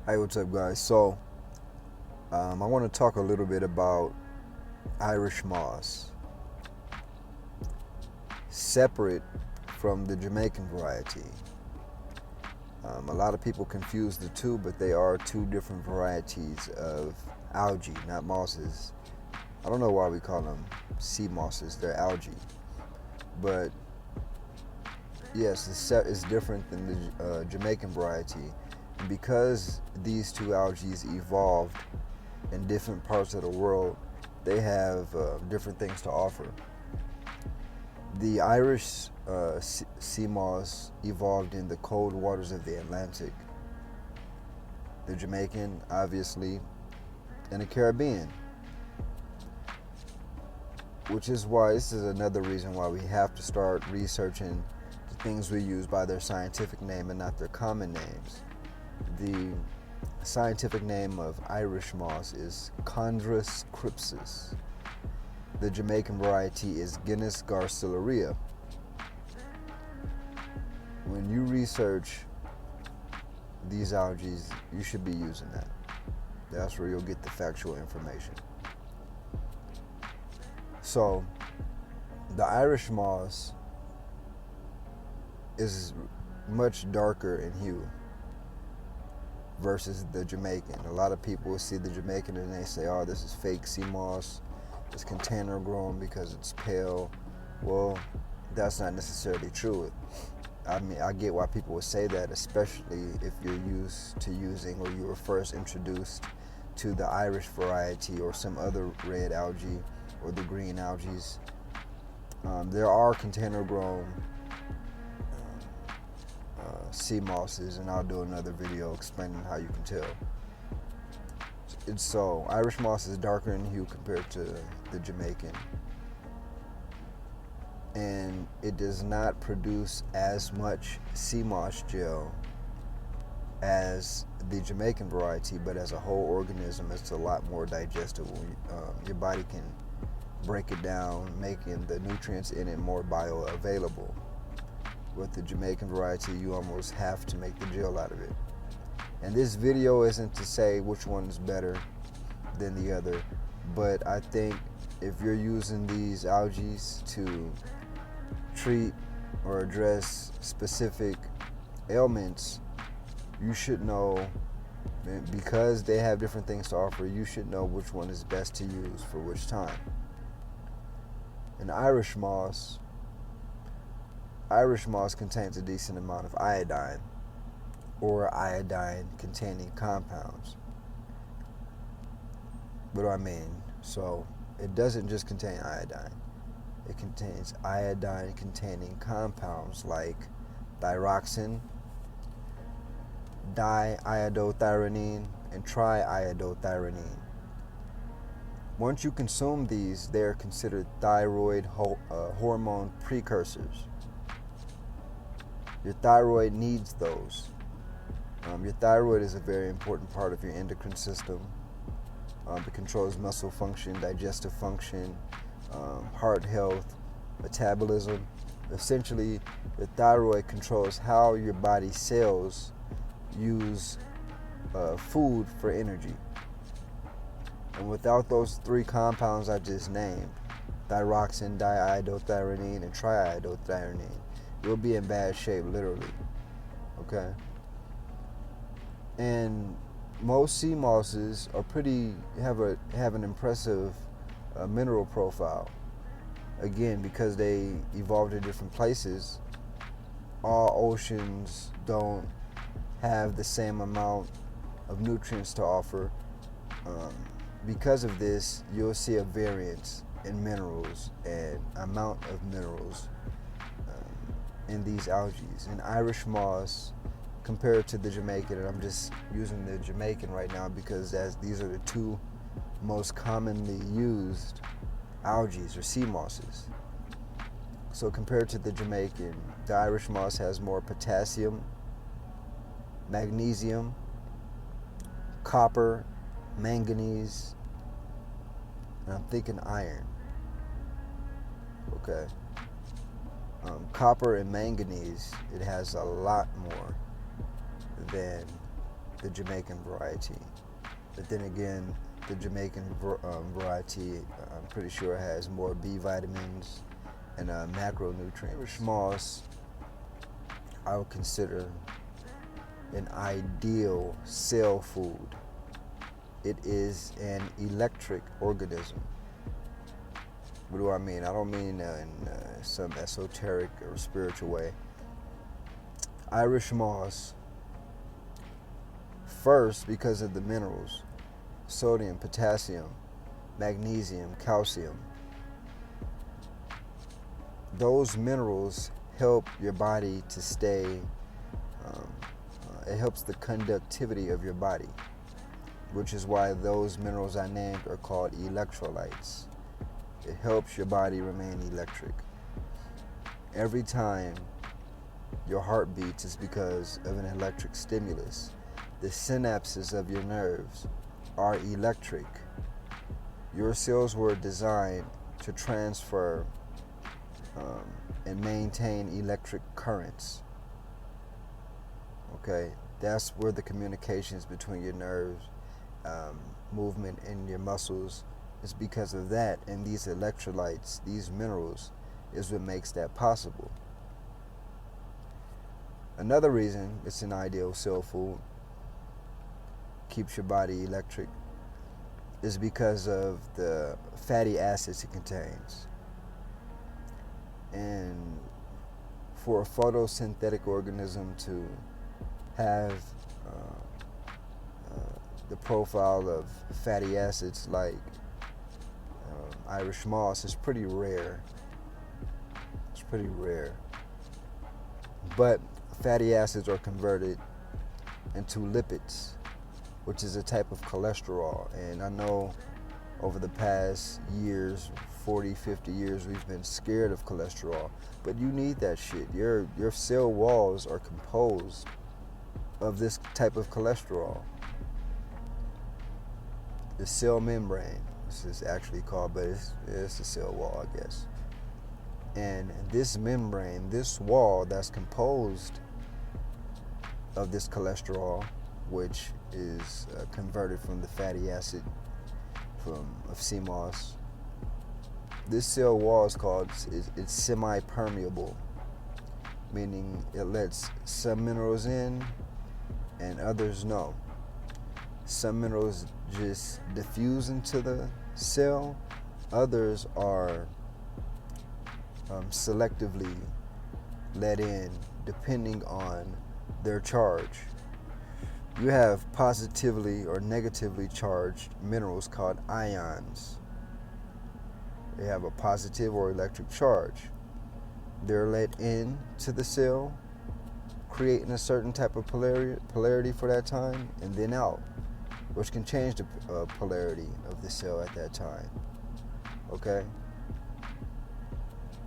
Hey, what's up, guys? I want to talk a little bit about Irish moss, separate from the Jamaican variety. A lot of people confuse the two, but they are two different varieties of algae, not mosses. I don't know why we call them sea mosses, they're algae. But yes, it's different than the Jamaican variety. And because these two algae evolved in different parts of the world, they have different things to offer. The Irish sea moss evolved in the cold waters of the Atlantic. The Jamaican, obviously, in the Caribbean. Which is why this is another reason why we have to start researching the things we use by their scientific name and not their common names. The scientific name of Irish moss is Chrondrus crispus. The Jamaican variety is Garcilaria. When you research these algae, you should be using that. That's where you'll get the factual information. So, the Irish moss is much darker in hue versus the Jamaican. A lot of people will see the Jamaican and they say, oh, this is fake sea moss. It's container grown because it's pale. Well, that's not necessarily true. I mean, I get why people would say that, especially if you're used to using or you were first introduced to the Irish variety or some other red algae or the green algae. There are container grown sea mosses, and I'll do another video explaining how you can tell. Irish moss is darker in hue compared to the Jamaican, and it does not produce as much sea moss gel as the Jamaican variety, but as a whole organism, it's a lot more digestible. Your body can break it down, making the nutrients in it more bioavailable. With the Jamaican variety, you almost have to make the gel out of it. And this video isn't to say which one is better than the other, but I think if you're using these algae to treat or address specific ailments, you should know, because they have different things to offer, you should know which one is best to use for which time. And Irish moss contains a decent amount of iodine or iodine-containing compounds. What do I mean? So it doesn't just contain iodine. It contains iodine-containing compounds like thyroxine, diiodothyronine, and triiodothyronine. Once you consume these, they are considered thyroid hormone precursors. Your thyroid needs those. Your thyroid is a very important part of your endocrine system. It controls muscle function, digestive function, heart health, metabolism. Essentially, the thyroid controls how your body cells use food for energy. And without those three compounds I just named, thyroxine, diiodothyronine, and triiodothyronine, you'll be in bad shape, literally. Okay? And most sea mosses are have an impressive mineral profile. Again, because they evolved in different places, all oceans don't have the same amount of nutrients to offer. Because of this, you'll see a variance in minerals and amount of minerals in these algae. And Irish moss, compared to the Jamaican, and I'm just using the Jamaican right now because these are the two most commonly used algae or sea mosses. So compared to the Jamaican, the Irish moss has more potassium, magnesium, copper, manganese, and I'm thinking iron. Okay. Copper and manganese, it has a lot more than the Jamaican variety. But then again, the Jamaican variety, I'm pretty sure has more B vitamins and macronutrients. Irish moss, I would consider an ideal cell food. It is an electric organism. What do I mean? I don't mean in some esoteric or spiritual way. Irish moss, first because of the minerals: sodium, potassium, magnesium, calcium. Those minerals help your body to stay, it helps the conductivity of your body, which is why those minerals I named are called electrolytes. It helps your body remain electric. Every time your heart beats is because of an electric stimulus. The synapses of your nerves are electric. Your cells were designed to transfer and maintain electric currents. Okay, that's where the communications between your nerves, movement in your muscles, is because of that. And these electrolytes, these minerals, is what makes that possible. Another reason it's an ideal cell food, keeps your body electric, is because of the fatty acids it contains. And for a photosynthetic organism to have the profile of fatty acids like Irish moss is pretty rare. It's pretty rare. But fatty acids are converted into lipids, which is a type of cholesterol. And I know over the past years, 40, 50 years, we've been scared of cholesterol, but you need that shit. Your cell walls are composed of this type of cholesterol. The cell membrane, this is actually called, but it's the cell wall, I guess. And this membrane, this wall that's composed of this cholesterol, which is converted from the fatty acid of sea moss. This cell wall is called, it's semi-permeable, meaning it lets some minerals in and others no. Some minerals just diffuse into the cell, others are selectively let in depending on their charge. You have positively or negatively charged minerals called ions. They have a positive or electric charge. They're let in to the cell, creating a certain type of polarity for that time, and then out, which can change the polarity of the cell at that time. Okay?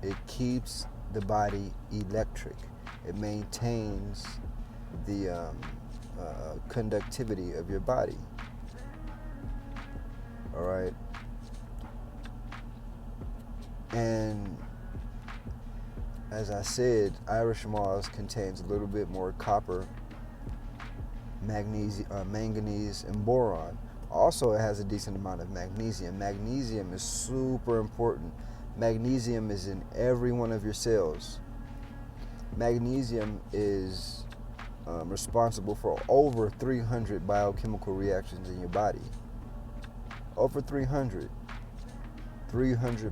It keeps the body electric. It maintains the conductivity of your body. All right? And as I said, Irish moss contains a little bit more copper, manganese, and boron. Also, it has a decent amount of magnesium. Magnesium is super important. Magnesium is in every one of your cells. Magnesium is responsible for over 300 biochemical reactions in your body. Over 300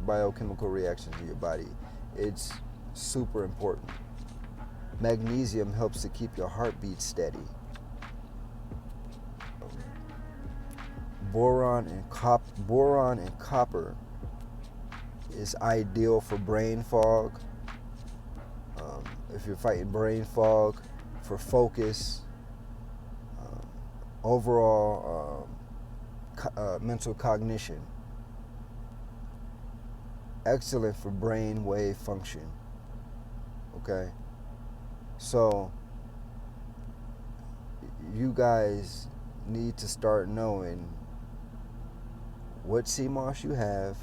biochemical reactions in your body. It's super important. Magnesium helps to keep your heartbeat steady. Boron and copper is ideal for brain fog. If you're fighting brain fog, for focus, overall mental cognition. Excellent for brain wave function. Okay? So, you guys need to start knowing what sea moss you have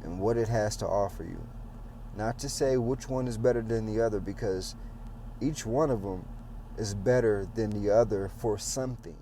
and what it has to offer you. Not to say which one is better than the other, because each one of them is better than the other for something.